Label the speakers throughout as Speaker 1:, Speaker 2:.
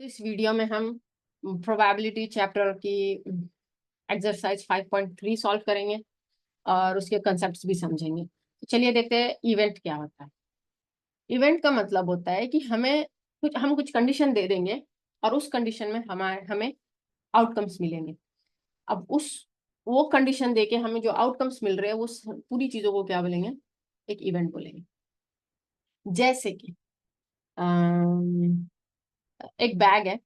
Speaker 1: इस वीडियो में हम प्रोबेबिलिटी चैप्टर की एक्सरसाइज 5.3 सॉल्व करेंगे और उसके कंसेप्ट्स भी समझेंगे। तो चलिए देखते हैं इवेंट क्या होता है। इवेंट का मतलब होता है कि हम कुछ कंडीशन दे देंगे और उस कंडीशन में हमें आउटकम्स मिलेंगे। अब वो कंडीशन देके हमें जो आउटकम्स मिल रहे हैं वो पूरी चीजों को क्या बोलेंगे, एक इवेंट बोलेंगे। जैसे कि एक बैग है,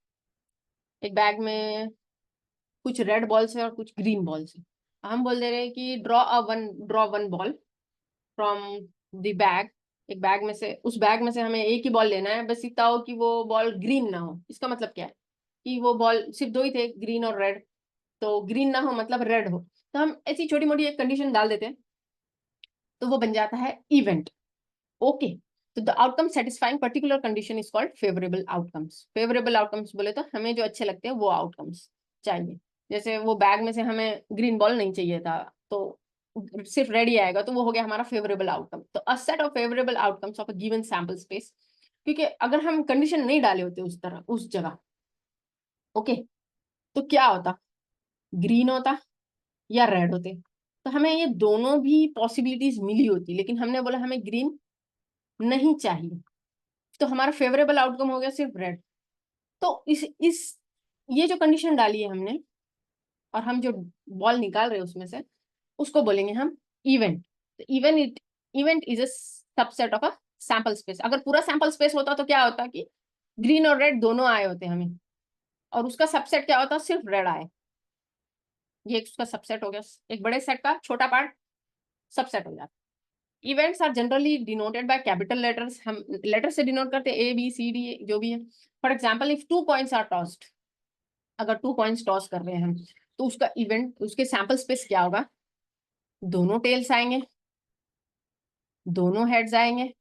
Speaker 1: एक बैग में कुछ रेड बॉल्स है और कुछ ग्रीन बॉल्स है। हम बोल दे रहे हैं कि draw one ball from the bag. एक बैग में से, उस बैग में से हमें एक ही बॉल लेना है, बस इतना हो कि वो बॉल ग्रीन ना हो। इसका मतलब क्या है कि वो बॉल सिर्फ दो ही थे, ग्रीन और रेड, तो ग्रीन ना हो मतलब रेड हो। तो हम ऐसी छोटी मोटी एक कंडीशन डाल देते हैं तो वो बन जाता है इवेंट। ओके, तो the outcome satisfying particular condition is called favourable outcomes. Favourable outcomes बोले तो हमें जो अच्छे लगते हैं वो आउटकम्स चाहिए। जैसे वो बैग में से हमें ग्रीन बॉल नहीं चाहिए था, तो सिर्फ रेड ही आएगा, तो वो हो गया हमारा फेवरेबल आउटकम। तो a set of favourable outcomes of a given sample space. क्योंकि अगर हम कंडीशन नहीं डाले होते उस तरह उस जगह, ओके, तो क्या होता, ग्रीन होता या रेड होते। तो हमें ये दोनों भी पॉसिबिलिटीज मिली होती, लेकिन हमने बोला हमें ग्रीन नहीं चाहिए, तो हमारा फेवरेबल आउटकम हो गया सिर्फ रेड। तो इस ये जो कंडीशन डाली है हमने और हम जो बॉल निकाल रहे हैं उसमें से, उसको बोलेंगे हम इवेंट। तो event is a subset of a sample space. अगर पूरा सैंपल स्पेस होता तो क्या होता कि ग्रीन और रेड दोनों आए होते हमें, और उसका सबसेट क्या होता, सिर्फ रेड आए। ये उसका सबसेट हो गया, एक बड़े सेट का छोटा पार्ट सबसेट हो जाता। Events are generally denoted by capital letters. हम लेटर से डिनोट करते हैं, ए बी सी डी जो भी है। For example, if two coins are tossed, अगर टू कॉइन्स टॉस कर रहे हैं हम, तो उसका इवेंट, उसके सैंपल स्पेस क्या होगा, दोनों टेल्स आएंगे, दोनों हेड्स आएंगे,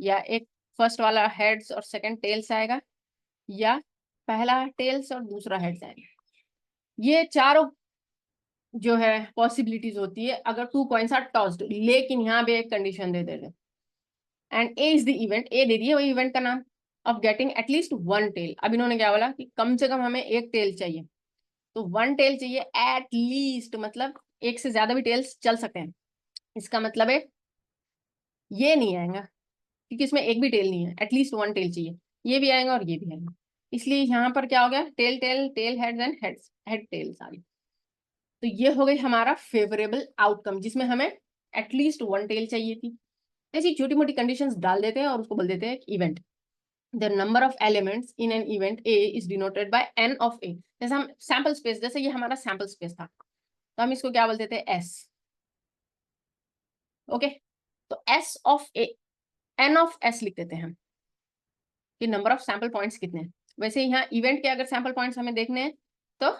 Speaker 1: या एक फर्स्ट वाला हेड्स और सेकंड टेल्स आएगा, या पहला टेल्स और दूसरा हेड्स आएगा। ये चारों जो है पॉसिबिलिटीज होती है अगर टू कॉइन्स आर टॉस्ड। लेकिन यहाँ पे एक कंडीशन दे देते, and A is the event, ए दे दिए वो इवेंट का नाम, of getting at least one tail. अब इन्होंने क्या बोला कि कम से कम हमें एक टेल चाहिए, तो वन टेल चाहिए एट लीस्ट, मतलब एक से ज्यादा भी टेल्स चल सकते हैं। इसका मतलब है ये नहीं आएगा क्योंकि इसमें एक भी टेल नहीं है, एटलीस्ट वन टेल चाहिए। ये भी आएगा और ये भी आएगा, इसलिए यहाँ पर क्या हो गया, tail tail tail heads and heads head tail सारी। तो ये हो गई हमारा फेवरेबल आउटकम, जिसमें हमें एटलीस्ट वन टेल चाहिए थी। ऐसी छोटी मोटी कंडीशंस डाल देते हैं और उसको बोल देते हैं event. The number of elements in an event A is denoted by n of A। जैसे हम सैंपल स्पेस, जैसे ये हमारा सैंपल स्पेस था, तो हम इसको क्या बोलते थे, S। ओके, तो S of A, n of S लिख देते हैं हम कि नंबर ऑफ सैंपल पॉइंट्स कितने हैं। वैसे यहाँ इवेंट के अगर सैंपल पॉइंट्स हमें देखने हैं तो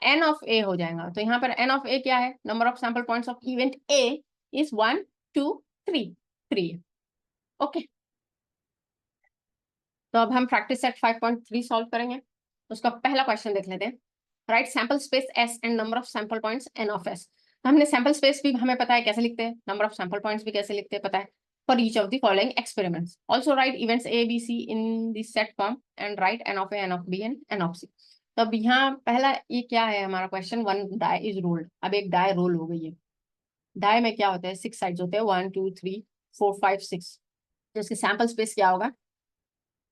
Speaker 1: n ऑफ A हो जाएगा। तो यहाँ पर n ऑफ A क्या है, number of sample points of event A is 1 2 3, 3। Okay, तो अब हम प्रैक्टिस सेट 5.3 सॉल्व करेंगे। तो उसका पहला क्वेश्चन देख लेते हैं। Right sample space S and number of sample points n of S। तो हमने सैंपल स्पेस भी हमें पता है कैसे लिखते हैं, नंबर ऑफ सैंपल पॉइंट्स भी कैसे लिखते हैं पता है। For each of the following experiments also write events A B C in the set form and write n of A n of B and n of C। तो अब यहाँ पहला ये क्या है हमारा question, one die is rolled. अब एक डाई रोल हो गई है। डाई में क्या होता है, 6 साइड्स होते हैं, 1 2 3 4 5 6। तो इसके सैंपल स्पेस क्या होगा,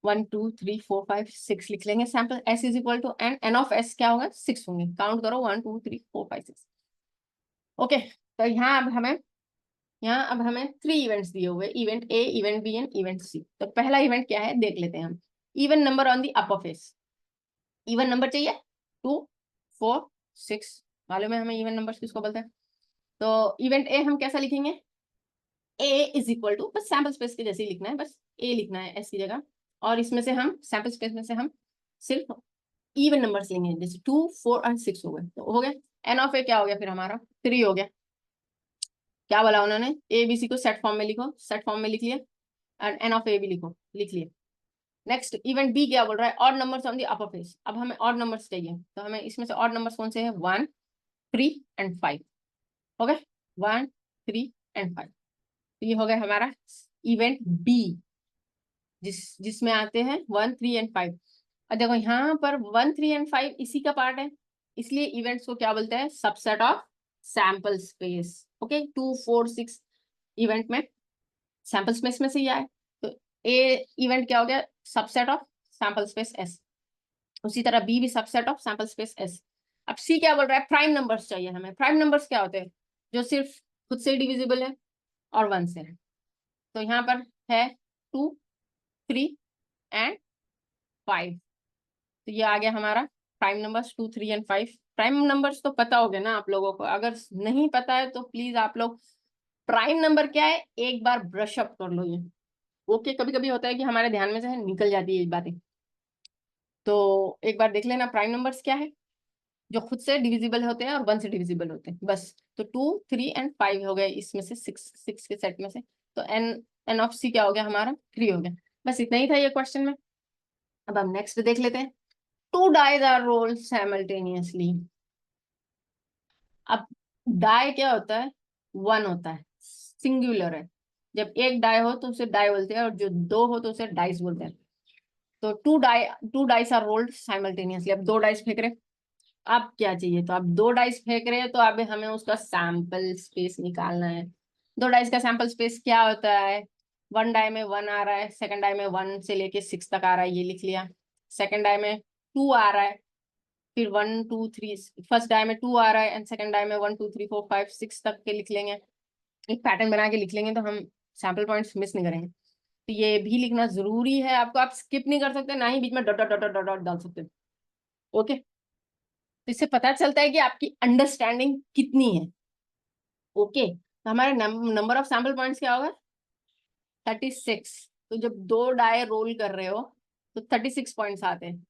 Speaker 1: 1 2 3 4 5 6 लिख लेंगे। Sample S is equal to n, n of S क्या होगा, 6 होंगे। काउंट करो 1 2 3 4 5 6। ओके, तो यहाँ अब हमें 3 इवेंट्स दिए हुए, event A, event B and event C। तो पहला इवेंट क्या है देख लेते हैं हम। Even number on the upper face, even number चाहिए, 2 4 6। मालूम है हमें इवन नंबर्स किसको बोलते हैं। तो इवेंट A हम कैसा लिखेंगे, A इज इक्वल टू, बस सैंपल स्पेस के जैसे ही लिखना है, बस A लिखना है S की जगह। और इसमें से हम सैंपल स्पेस में से हम सिर्फ इवन नंबर्स लेंगे, जैसे 2 4 और 6 हो गए, तो हो गया। एन ऑफ ए क्या हो गया फिर हमारा, 3 हो गया। क्या बोला उन्होंने, ए बी सी को सेट फॉर्म में लिखो, सेट फॉर्म में लिख लिए, एंड एन ऑफ ए भी लिखो, लिख लिए। नेक्स्ट इवेंट बी क्या बोल रहा है, odd numbers on the upper face. अब हमें ऑड नंबर्स चाहिए, तो हमें इसमें से ऑड नंबर्स कौन से हैं, 1 3 एंड 5। हो गए 1 3 एंड 5। तो ये हो गया हमारा इवेंट बी। जिसमें आते हैं 1, 3 एंड 5। और देखो यहाँ पर 1, 3 एंड 5 इसी का पार्ट है, इसलिए इवेंट्स को क्या बोलते हैं, subset of sample space. Okay, 2, 4, 6 event में सैंपल स्पेस में से ही आए, तो ए इवेंट क्या हो गया, subset of sample space S. उसी तरह बी भी subset of sample space S. अब सी क्या बोल रहा है, प्राइम नंबर्स चाहिए हमें। प्राइम नंबर्स क्या होते हैं, जो सिर्फ खुद से डिविजिबल है और 1 से है। तो यहाँ पर है 2, 3 एंड 5। तो ये आ गया हमारा prime numbers 2, 3 and 5। Prime numbers तो पता हो गया ना आप लोगों को, अगर नहीं पता है तो प्लीज आप लोग प्राइम नंबर क्या है एक बार ब्रश अप कर लो ये। ओके, कभी कभी होता है कि हमारे ध्यान में से निकल जाती है ये बातें, तो एक बार देख लेना प्राइम नंबर्स क्या है, जो खुद से डिविजिबल होते हैं और 1 से डिविजिबल होते हैं बस। तो 2, 3 एंड 5 हो गए, इसमें से 6 के सेट में से। तो एन ऑफ सी क्या हो गया हमारा, 3 हो गया। बस इतना ही था ये क्वेश्चन में। अब हम नेक्स्ट देख लेते हैं। 2 डाइज आर रोल्ड साइमल्टेनियसली। अब डाई क्या होता है, 1 होता है, सिंगुलर है। जब एक डाई हो तो उसे डाई बोलते हैं, और जो 2 हो तो उसे डाइस बोलते हैं। तो 2 डाइस आर रोल्ड साइमल्टेनियसली। अब 2 डाइस फेंक रहे, अब क्या चाहिए, तो अब 2 डाइस फेंक रहे हैं तो अब हमें उसका सैंपल स्पेस निकालना है। 2 डाइस का सैंपल स्पेस क्या होता है, 1 डाई में 1 आ रहा है, सेकंड डाई में 1 से लेके 6 तक आ रहा है, ये लिख लिया। सेकंड डाई में 2 आ रहा है, फिर 1, 2, 3, फर्स्ट डाई में 2 आ रहा है एंड सेकंड डाई में 1, 2, 3, 4, 5, 6 तक के लिख लेंगे। एक पैटर्न बना के लिख लेंगे तो हम सैंपल पॉइंट्स मिस नहीं करेंगे। तो ये भी लिखना जरूरी है आपको, आप स्किप नहीं कर सकते, ना ही बीच में dot dot dot dot dot डाल सकते। ओके, तो इससे पता चलता है कि आपकी अंडरस्टैंडिंग कितनी है। ओके, तो हमारे नंबर ऑफ सैंपल पॉइंट्स क्या होगा, 36। तो जब 2 डाई रोल कर रहे हो तो 36 पॉइंट्स आते हैं।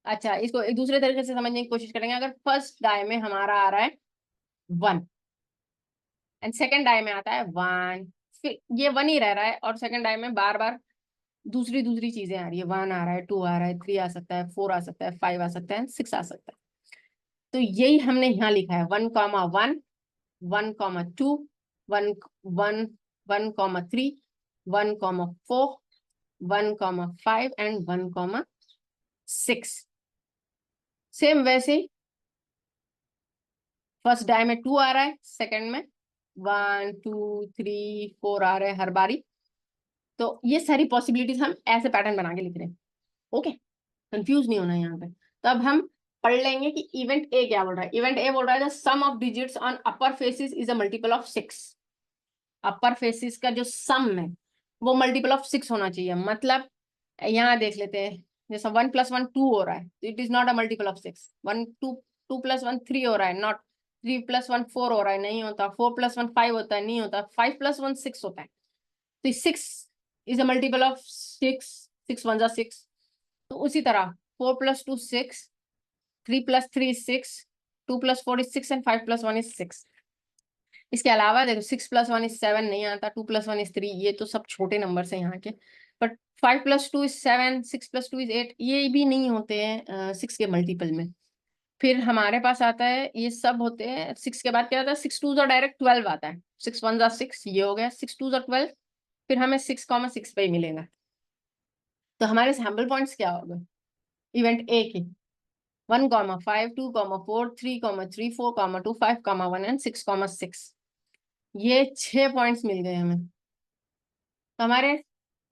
Speaker 1: अच्छा, इसको एक दूसरे तरीके से समझने की कोशिश करेंगे। अगर फर्स्ट डाई में हमारा आ रहा है 1 एंड सेकेंड डाई में आता है 1, फिर ये 1 ही रह रहा है, और सेकेंड डाई में बार बार दूसरी दूसरी चीजें आ रही है, 1 आ रहा है, 2 आ रहा है, 3 आ सकता है, 4 आ सकता है, 5 आ सकता है, 6 आ सकता है। तो यही हमने यहाँ लिखा है, 1,1, 1,2, 1, 1, 1,3, 1,4, 1,5 एंड 1,6। सेम वैसे ही फर्स्ट डाई में 2 आ रहा है, सेकंड में 1, 2, 3, 4 आ रहे हैं हर बारी। तो ये सारी पॉसिबिलिटीज हम ऐसे पैटर्न बना के लिख रहे हैं। ओके, कंफ्यूज नहीं होना यहाँ पे। तो अब हम पढ़ लेंगे कि इवेंट ए क्या बोल रहा है। इवेंट ए बोल रहा है the sum of digits on upper faces is a multiple of 6। Upper faces का जो सम है वो मल्टीपल ऑफ 6 होना चाहिए। मतलब यहाँ देख लेते हैं, जैसा 1 + 1 2 हो रहा है, तो it is not a multiple of 6। 1, 2, 2 + 1 3 हो रहा है, नॉट। 3 + 1 4 हो रहा है, नहीं होता। 4 + 1 5 होता है, नहीं होता। 5 + 1 6 होता है। तो 6 इज अ मल्टीपल ऑफ 6, 6 1 जा 6। तो उसी तरह 4 + 2 6, 3 + 3 is 6, 2 + 4 is 6 एंड 5 + 1 is 6। इसके अलावा देखो 6 + 1 is 7 नहीं आता, 2 + 1 is 3, ये तो सब छोटे नंबर है यहाँ के। बट 5 + 2 is 7, 6 + 2 is 8, ये भी नहीं होते हैं 6 के मल्टीपल में। फिर हमारे पास आता है, ये सब होते हैं 6 के बाद क्या आता है, 6 2 डायरेक्ट 12 आता है। 6 1 जा 6, ये हो गया, 6 2 12। फिर हमें 6,6 पे ही मिलेगा। तो हमारे सैम्पल पॉइंट्स क्या हो गए इवेंट ए के, 1,5, 2,4, 3,3, 4,2, 5,1 एंड 6,6। ये 6 पॉइंट्स मिल गए हमें। तो हमारे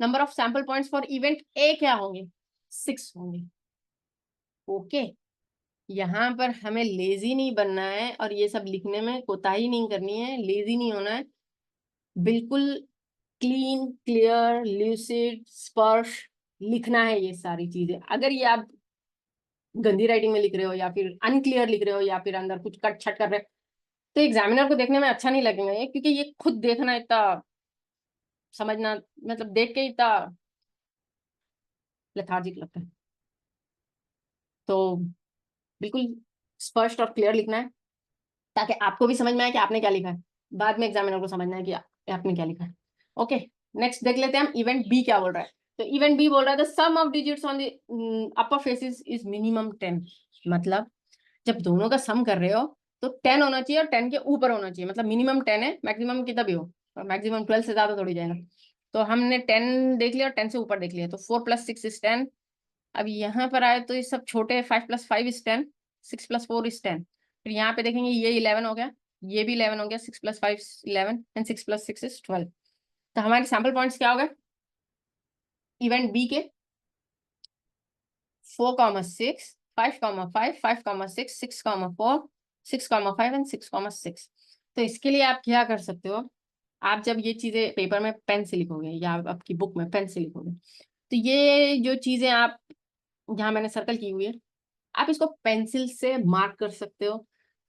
Speaker 1: number of sample points for event ए क्या होंगे, 6 होंगे। ओके, यहाँ पर हमें लेजी नहीं बनना है और ये सब लिखने में कोताही नहीं करनी है, लेजी नहीं होना है। बिल्कुल क्लीन, क्लियर, ल्यूसिड, स्पर्श लिखना है ये सारी चीजें। अगर ये आप गंदी राइटिंग में लिख रहे हो या फिर अनक्लियर लिख रहे हो या फिर अंदर कुछ कट छट कर रहे हो, तो एग्जामिनर को देखने में अच्छा नहीं लगेगा ये, क्योंकि ये खुद देखना इतना, समझना, मतलब देख के इतना लेथार्जिक लगता है। तो बिल्कुल स्पष्ट और क्लियर लिखना है, ताकि आपको भी समझ में आए कि आपने क्या लिखा है, बाद में एग्जामिनर को समझना है कि आपने क्या लिखा है। ओके, नेक्स्ट देख लेते हैं हम इवेंट बी क्या बोल रहा है। तो इवेंट बी बोल रहा है the sum of digits on the upper faces is minimum 10। मतलब जब दोनों का सम कर रहे हो तो 10 होना चाहिए और 10 के ऊपर होना चाहिए। मतलब मिनिमम 10 है, मैक्सिमम कितना भी हो, मैक्सिमम 12 से ज्यादा थोड़ी जाएगा। तो हमने 10 देख लिया और 10 से ऊपर देख लिया, तो 4 + 6 = 10। अब यहाँ पर आए तो ये सब छोटे, 5 + 5 = 10, 6 + 4 = 10। फिर यहाँ पे देखेंगे ये 11 हो गया, ये भी 11 हो गया, 6 + 5 = 11 एंड 6 + 6 = 12। तो हमारे सैंपल पॉइंट्स क्या हो गए इवेंट बी के? 4,6, 5,5, 5,6, 6,4, 6,5 एंड 6,6। तो इसके लिए आप क्या कर सकते हो, आप जब ये चीजें पेपर में पेन से लिखोगे या आपकी बुक में पेन से लिखोगे, तो ये जो चीजें आप जहाँ मैंने सर्कल की हुई है, आप इसको पेंसिल से मार्क कर सकते हो,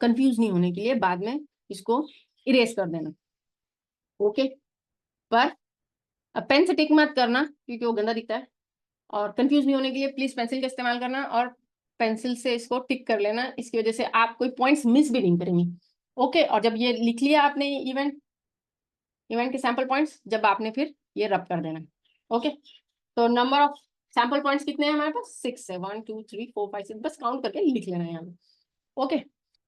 Speaker 1: कंफ्यूज नहीं होने के लिए। बाद में इसको इरेज कर देना, ओके। पर अब पेन से टिक मत करना क्योंकि वो गंदा दिखता है, और कंफ्यूज नहीं होने के लिए प्लीज पेंसिल का इस्तेमाल करना और पेंसिल से इसको टिक कर लेना। इसकी वजह से आप कोई पॉइंट्स मिस भी नहीं करेंगे, ओके। और जब ये लिख लिया आपने इवेंट के सैंपल पॉइंट्स, जब आपने फिर ये रब कर देना, ओके। तो नंबर ऑफ सैंपल पॉइंट्स कितने हैं हमारे पास? 6 है। 1 2 3 4 5 6, बस काउंट करके लिख लेना है यहाँ पे, ओके।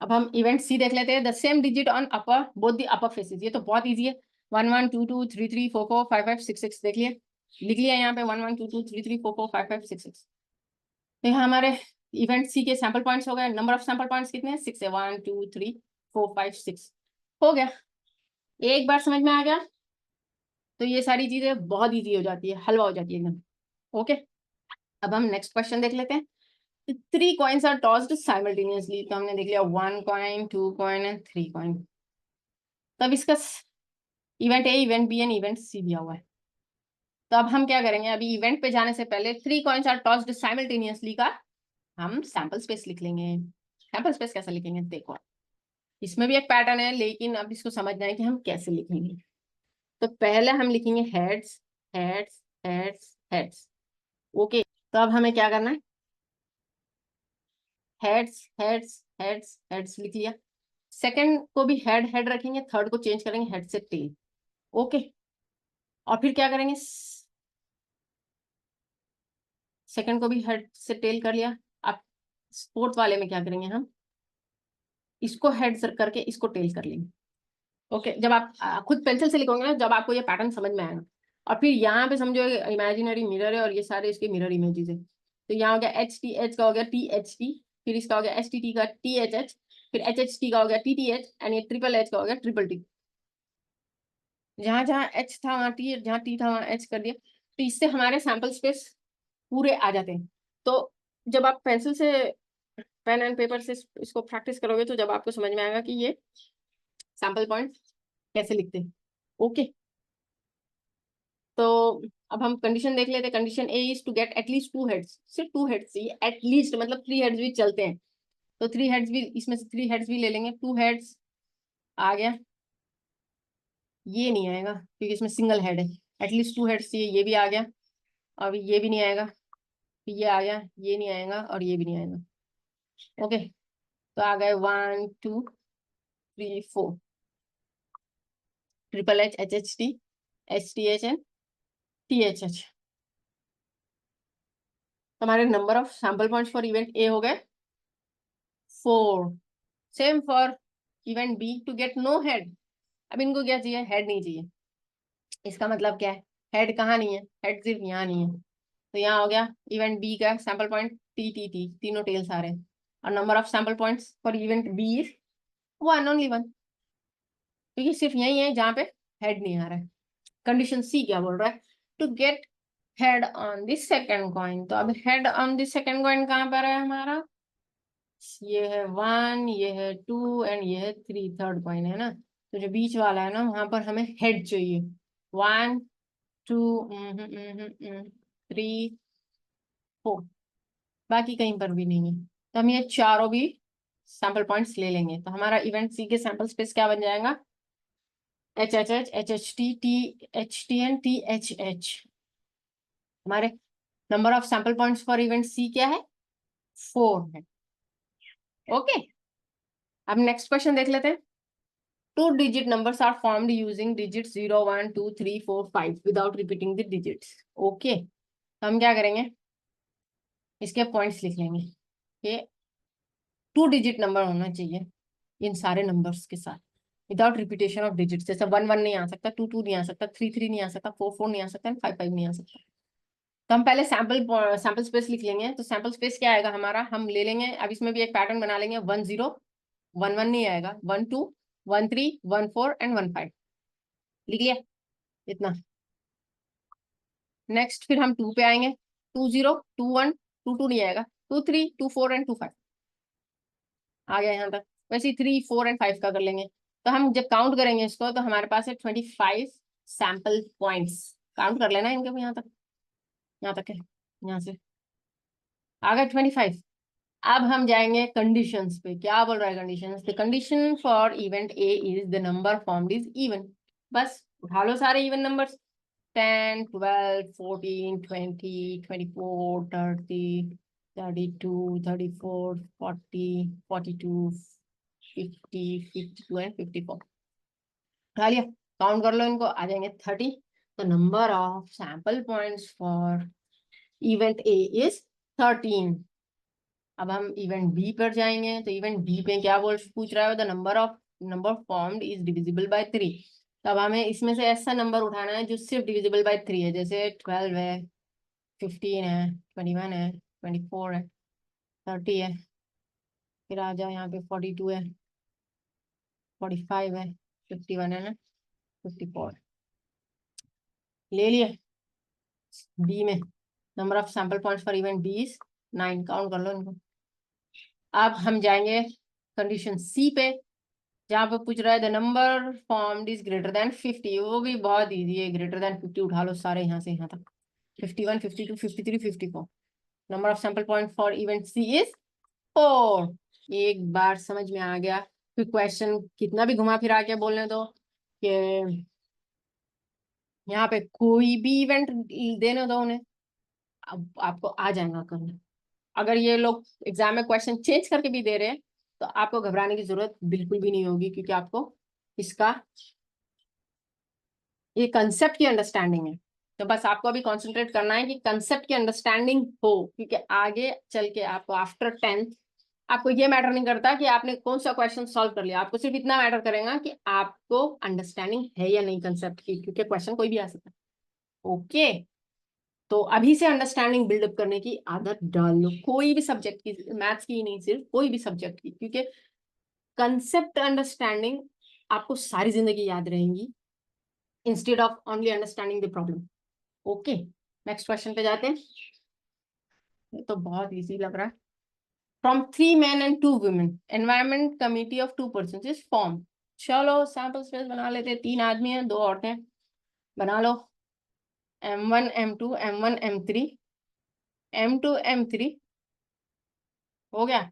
Speaker 1: अब हम इवेंट सी देख लेते हैं। The same digit on upper both the upper faces, ये तो बहुत इजी है। 1 1 2 2 3 3 4 4 5 5 6 6 देख लिए, लिख लिया यहाँ पे 1 1 2 2 3 3 4 4 5 5 6 6। तो यहाँ हमारे इवेंट सी के सैंपल पॉइंट्स हो गए। नंबर ऑफ सैंपल पॉइंट्स कितने हैं? 6 है। 1 2 3 4 5 6 हो गया। एक बार समझ में आ गया तो ये सारी चीजें बहुत इजी हो जाती है, हलवा हो जाती है एकदम, ओके। अब हम नेक्स्ट क्वेश्चन देख लेते हैं। 3 coins are tossed simultaneously, तो हमने देख लिया 1 coin 2 coin एंड 3 coin। तब इसका event A, event B and event C दिया हुआ है। तो अब हम क्या करेंगे, अभी इवेंट पे जाने से पहले 3 coins are tossed simultaneously का हम सैंपल स्पेस लिख लेंगे। सैंपल स्पेस कैसे लिखेंगे देखो, इसमें भी एक पैटर्न है, लेकिन अब इसको समझना है कि हम कैसे लिखेंगे। तो पहले हम लिखेंगे heads heads heads heads, okay. तो अब हमें क्या करना है, हेड्स हेड्स हेड्स हेड्स लिख लिया। सेकंड को भी हेड हेड रखेंगे, थर्ड को चेंज करेंगे हेड से टेल, ओके। और फिर क्या करेंगे, सेकंड को भी हेड से टेल कर लिया। अब फोर्थ वाले में क्या करेंगे, हम इसको हेड से करके इसको टेल कर लेंगे, ओके। जब आप खुद पेंसिल से लिखोगे ना, जब आपको ये पैटर्न समझ में आएगा। और फिर यहाँ पे समझो इमेजिनरी मिरर है और ये सारे इसके मिरर इमेजेस है। तो यहाँ हो गया एच टी एच का हो गया टी एच टी, फिर इसका हो गया एच टी टी का टी एच एच, फिर एच एच टी का हो गया टी टी एच एंड ये ट्रिपल एच का हो गया ट्रिपल टी। जहां जहां एच था वहां टी, जहां टी था वहां एच कर दिया। तो इससे हमारे सैंपल स्पेस पूरे आ जाते हैं। तो जब आप पेंसिल से पेन एंड पेपर से इसको प्रैक्टिस करोगे तो जब आपको समझ में आएगा कि ये सैंपल पॉइंट कैसे लिखते हैं, ओके। तो अब हम कंडीशन देख लेते हैं। Condition A is to get at least 2 heads, सिर्फ 2 हेड्स चाहिए एटलीस्ट, मतलब 3 हेड्स भी चलते हैं। तो 3 हेड्स भी, इसमें से 3 हेड्स भी ले लेंगे। 2 हेड्स आ गया, ये नहीं आएगा क्योंकि इसमें सिंगल हेड है। एटलीस्ट 2 हेड्स चाहिए, ये भी आ गया। अब ये भी नहीं आएगा, ये आ गया, ये नहीं आएगा और ये भी नहीं आएगा, ओके। तो आ गए 1 2 3 4 triple H H T H and T H H. हमारे number of sample points for event A हो गए 4। Same for event B to get no head. अब इनको क्या चाहिए, हेड नहीं चाहिए। इसका मतलब क्या है, हेड कहाँ नहीं है, हेड सिर्फ यहाँ नहीं है। तो यहाँ हो गया इवेंट बी का sample point T T T, तीनों टेल्स आ रहे हैं। और number of sample points for event B is 1, only 1, क्योंकि सिर्फ यही है जहाँ पे हेड नहीं आ रहा है। कंडीशन सी क्या बोल रहा है, to get head on this second coin. तो अब head on this second coin कहाँ पर है हमारा, ये है 1, ये है 2 एंड ये है 3, थर्ड कॉइन है ना। तो जो बीच वाला है ना, वहां पर हमें हेड चाहिए। 1 2 3 4, बाकी कहीं पर भी नहीं है। तो हम ये चारों भी सैंपल पॉइंट्स ले लेंगे। तो हमारा इवेंट सी के सैंपल स्पेस क्या बन जाएगा, H H H H H T T H T and T H H. हमारे number of sample points for event C क्या है, 4 है, ओके। अब नेक्स्ट क्वेश्चन देख लेते हैं। 2 digit numbers are formed using digits 0 1 2 3 4 5 without repeating the digits, okay. तो हम क्या करेंगे, इसके पॉइंट्स लिख लेंगे कि 2 digit नंबर होना चाहिए इन सारे नंबर्स के साथ, विदाउट रिपीटेशन ऑफ डिजिट। जैसे 1 1 नहीं आ सकता, 2 2 नहीं आ सकता, 3 3 नहीं आ सकता, 4 4 नहीं आ सकता, 5 5 नहीं आ सकता। तो हम पहले सैंपल स्पेस लिख लेंगे। तो सैंपल स्पेस क्या आएगा हमारा, हम ले लेंगे अब इसमें भी एक पैटर्न बना लेंगे। 1 0 1 1 नहीं आएगा, 1 2 1 3 1 4 एंड 1 5 लिख लिया इतना। नेक्स्ट फिर हम 2 पे आएंगे। 2 0 2 1 2 2 नहीं आएगा, 2 3 2 4 एंड 2 5 आ गया यहाँ तक। वैसे ही 3 4 एंड 5 का कर लेंगे। तो हम जब काउंट करेंगे इसको तो हमारे पास है 25 सैंपल पॉइंट्स। काउंट कर लेना इनके यहाँ तक, यहाँ तक है, यहाँ से आ गए 25। अब हम जाएंगे कंडीशंस पे। क्या बोल रहा है conditions? The condition for event A is the number formed is even. बस उठा लो सारे इवन नंबर्स। 10 12 14 20 24 30 32 34 40 42 50 52 एंड 54 उठा लिया। काउंट कर लो इनको, आ जाएंगे 30। The number of sample points for event A is 13। अब हम इवेंट बी पर जाएंगे। तो इवेंट बी पे क्या बोल पूछ रहा है? The number formed is divisible by 3। तब हमें इसमें से ऐसा नंबर उठाना है जो सिर्फ डिविजिबल बाय 3 है। जैसे 12 है, 15 है, 21 है, 24 है, 30 है, फिर आ जाओ यहाँ पे 42 है, 45 है, 51 है ना, 54 ले लिए। बी में number of sample points for event B is 9। Count कर लो इनको। अब हम जाएंगे कंडीशन सी पे, जहां पे पूछ रहा है the number formed is greater then 50। वो भी बहुत इजी है, ग्रेटर देन 50 उठा लो सारे यहाँ से यहाँ तक। 51 52 53 54। Number of sample point for event C is 4। एक बार समझ में आ गया। फिर क्वेश्चन कितना भी घुमा फिरा के बोलने दो कि यहाँ पे कोई भी इवेंट देने दो उन्हें, अब आपको आ जाएगा करना। अगर ये लोग एग्जाम में क्वेश्चन चेंज करके भी दे रहे हैं तो आपको घबराने की जरूरत बिल्कुल भी नहीं होगी, क्योंकि आपको इसका ये कंसेप्ट की अंडरस्टैंडिंग है। तो बस आपको अभी कॉन्सेंट्रेट करना है कि कंसेप्ट की अंडरस्टैंडिंग हो, क्योंकि आगे चल के आपको आफ्टर 10th आपको ये मैटर नहीं करता कि आपने कौन सा क्वेश्चन सॉल्व कर लिया। आपको सिर्फ इतना मैटर करेगा कि आपको अंडरस्टैंडिंग है या नहीं कंसेप्ट की, क्योंकि क्वेश्चन कोई भी आ सकता है। ओके, तो अभी से अंडरस्टैंडिंग बिल्डअप करने की आदत डाल लो, कोई भी सब्जेक्ट की, मैथ्स की ही नहीं, सिर्फ कोई भी सब्जेक्ट की, क्योंकि कंसेप्ट अंडरस्टैंडिंग आपको सारी जिंदगी याद रहेंगी instead of only understanding the problem. Okay, next question पे जाते हैं। ये तो बहुत इजी लग रहा है। From 3 men and 2 women environment committee of 2 persons is form. चलो सैंपल स्पेस बना लेते हैं। 3 आदमी हैं, 2 औरतें, बना लो। M1 M2 M1 M3 M2 M3 हो गया।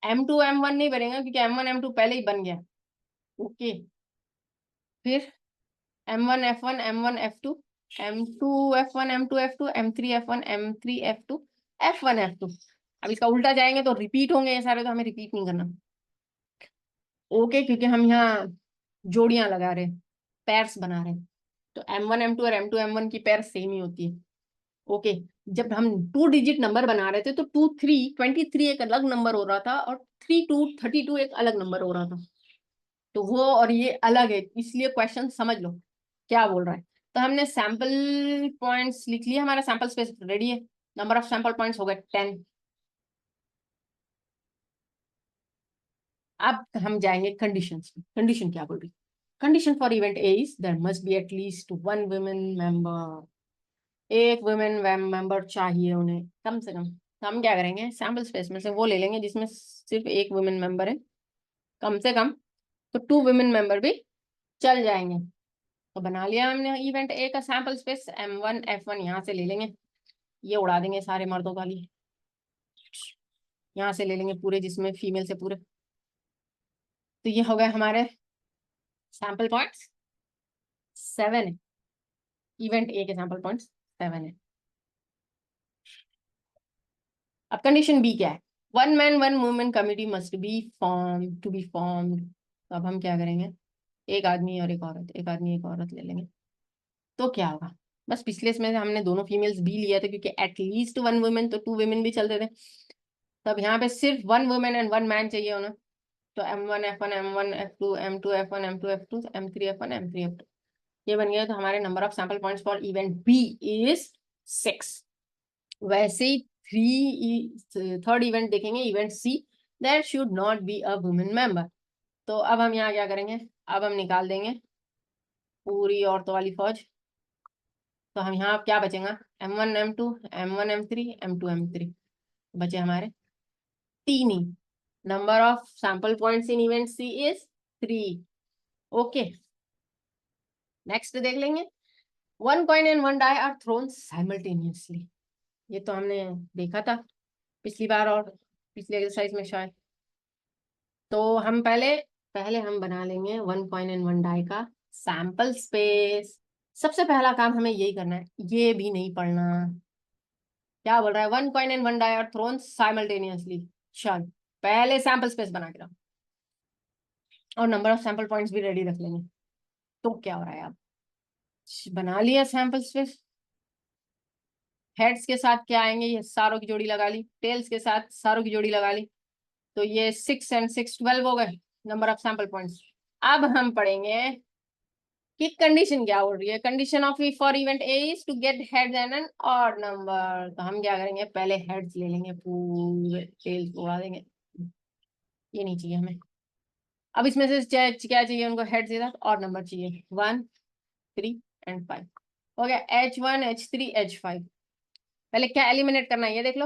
Speaker 1: M2 M1 नहीं बनेगा क्योंकि M1 M2 पहले ही बन गया। ओके, फिर M1 F1 M1 F2 M2 F1 M2 F2 M3 F1 M3 F2 F1 F2। अब इसका उल्टा जाएंगे तो रिपीट होंगे ये सारे, तो हमें रिपीट नहीं करना। ओके, क्योंकि हम यहाँ जोड़ियां लगा रहे, पैर्स बना रहे, तो M1 M2 और M2 M1 की पैर सेम ही होती है। ओके, जब हम 2 डिजिट नंबर बना रहे थे तो 2 3 23 एक अलग नंबर हो रहा था और 3 2 32 एक अलग नंबर हो रहा था। तो वो और ये अलग है, इसलिए क्वेश्चन समझ लो क्या बोल रहा है। तो हमने सैंपल पॉइंट्स लिख लिए, हमारा सैंपल स्पेस रेडी है। नंबर ऑफ सैंपल पॉइंट्स हो गए 10। अब हम जाएंगे कंडीशंस में। कंडीशन क्या बोल रही? Condition for event A is there must be at least 1 women member. एक वुमेन मेंबर चाहिए उन्हें कम से कम। तो हम क्या करेंगे, सैंपल स्पेस में से वो ले लेंगे जिसमें सिर्फ एक वुमेन मेंबर है कम से कम। तो 2 वुमेन मेंबर भी चल जाएंगे। तो बना लिया हमने इवेंट ए का सैंपल स्पेस। M1 F1 यहाँ से ले लेंगे, ये उड़ा देंगे सारे मर्दों का लिए। यहाँ से ले लेंगे पूरे जिसमें फीमेल से पूरे। तो ये हो गए हमारे सैंपल पॉइंट्स 7 है। इवेंट ए के सैंपल पॉइंट्स 7 है। अब कंडीशन बी क्या है? 1 man 1 woman committee must be form to be formed. तो अब हम क्या करेंगे, एक आदमी और एक औरत, एक आदमी एक औरत ले लेंगे। तो क्या होगा, बस पिछले इसमें से हमने दोनों फीमेल्स भी लिया था क्योंकि एटलीस्ट 1 वुमेन, तो 2 वुमेन भी चलते थे। तब यहाँ पे सिर्फ 1 वुमेन एंड 1 मैन चाहिए उन्हें। तो M1 F1 M1 F2 M2 F1 M2 F2 M3 F1 M3 F2 ये बन गया। तो हमारे number of sample points for event B is 6। वैसे ही थर्ड इवेंट देखेंगे, event C, there should not be a women member. तो अब हम यहाँ क्या करेंगे, अब हम निकाल देंगे पूरी औरतों वाली फौज। तो हम यहाँ क्या बचेगा, M1 M2 M1 M3 M2 M3 बचे हमारे तीन ही। Number of sample points in event C is 3। Okay, next देख लेंगे। 1 coin and 1 die are thrown simultaneously. ये तो हमने देखा था पिछली बार और पिछले एक्सरसाइज में शायद। तो हम पहले पहले हम बना लेंगे 1 coin and 1 die का सैंपल स्पेस। सबसे पहला काम हमें यही करना है, ये भी नहीं पढ़ना। क्या बोल रहा है, 1 coin and 1 die are thrown simultaneously. चल पहले सैंपल स्पेस बना के रखो और नंबर ऑफ सैंपल पॉइंट्स भी रेडी रख लेंगे। तो क्या हो रहा है, अब बना लिया सैंपल स्पेस। हेड्स के साथ क्या आएंगे, ये सारों की जोड़ी लगा ली, टेल्स के साथ सारों की जोड़ी लगा ली, तो ये 6 and 6 12 हो गए नंबर ऑफ सैंपल पॉइंट्स। अब हम पढ़ेंगे कि कंडीशन क्या हो रही है। Condition of for event A is to get heads and an odd number. तो हम क्या करेंगे, पहले हेड्स ले लेंगे, पूरे टेल्स को उड़ा देंगे, ये नहीं चाहिए हमें। अब इसमें से क्या चाहिए उनको, हेड्स के साथ ऑड नंबर चाहिए, 1 3 and 5 हो गया। H1 H3 H5 पहले क्या एलिमिनेट करना है ये देख लो,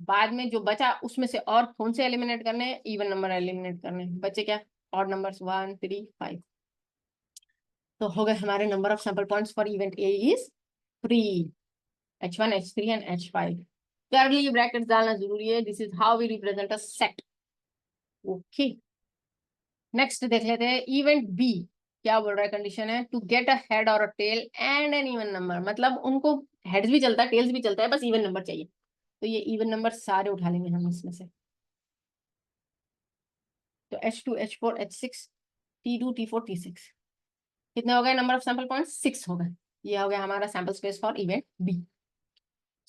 Speaker 1: बाद में जो बचा उसमें से और कौन से एलिमिनेट करने हैं, इवन नंबर एलिमिनेट करने हैं। बचे क्या, ऑड नंबर्स 1 3 5। तो हो गए हमारे number of sample points for event A is 3, H1 H3 and H5। Curly brackets डालना जरूरी है, this is how we represent a set. Okay, next देख लेते हैं इवेंट बी क्या बोल रहा है। कंडीशन है टू गेट अ हेड और a tail and an even number, मतलब उनको हेड्स भी चलता है टेल्स भी चलता है, बस इवन नंबर चाहिए। तो ये इवन नंबर सारे उठा लेंगे हम इसमें से। तो H2 H4 H6 T2 T4 T6 कितने हो गए नंबर ऑफ सैंपल पॉइंट्स, 6 हो गए। ये हो गया हमारा sample space for event B.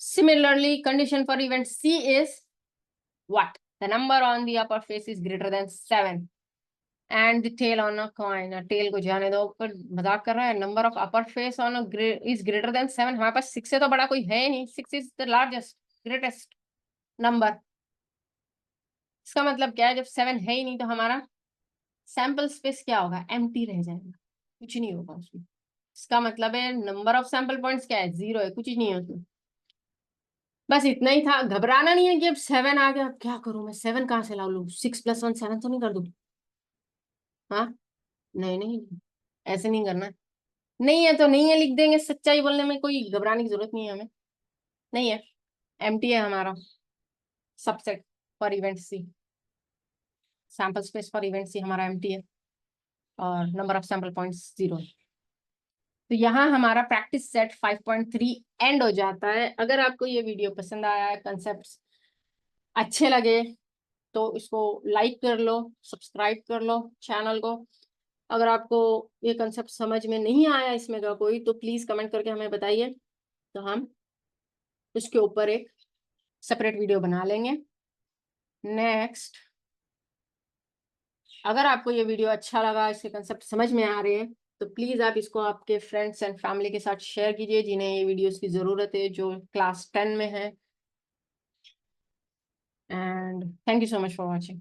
Speaker 1: Similarly condition for event C is what, the number on the upper face is greater than 7 and the tail on a coin. Tail को जाने दो, पर मजाक कर रहा है। Number of upper face on is greater than 7, हमारे पास 6 से तो बड़ा कोई है ही नहीं। 6 is the largest greatest number. इसका मतलब क्या है, जब 7 है ही नहीं तो हमारा सैंपल स्पेस क्या होगा, एम्प्टी रह जाएगा, कुछ नहीं होगा उसमें। इसका मतलब है नंबर ऑफ सैंपल पॉइंट्स क्या है, 0 है, कुछ ही नहीं है उसमें। बस इतना ही था, घबराना नहीं है कि अब 7 आ गया, अब क्या करूं मैं, 7 कहाँ से ला लूं, 6 + 1 7 तो नहीं कर दूं। हाँ, नहीं नहीं, ऐसे नहीं करना है। नहीं है तो नहीं है लिख देंगे, सच्चाई बोलने में कोई घबराने की जरूरत नहीं है हमें। नहीं है, एम्प्टी है हमारा subset for event C. Sample space for event C हमारा एम्प्टी है और नंबर ऑफ सैंपल पॉइंट्स 0 है। तो यहाँ हमारा प्रैक्टिस सेट 5.3 एंड हो जाता है। अगर आपको ये वीडियो पसंद आया है, कंसेप्ट अच्छे लगे, तो इसको लाइक कर लो, सब्सक्राइब कर लो चैनल को। अगर आपको ये कंसेप्ट समझ में नहीं आया इसमें का कोई, तो प्लीज कमेंट करके हमें बताइए, तो हम उसके ऊपर एक सेपरेट वीडियो बना लेंगे। नेक्स्ट, अगर आपको ये वीडियो अच्छा लगा, इसके कंसेप्ट समझ में आ रहे हैं, तो प्लीज आप इसको आपके फ्रेंड्स एंड फैमिली के साथ शेयर कीजिए जिन्हें ये वीडियोस की जरूरत है, जो क्लास 10 में है। And thank you so much for watching.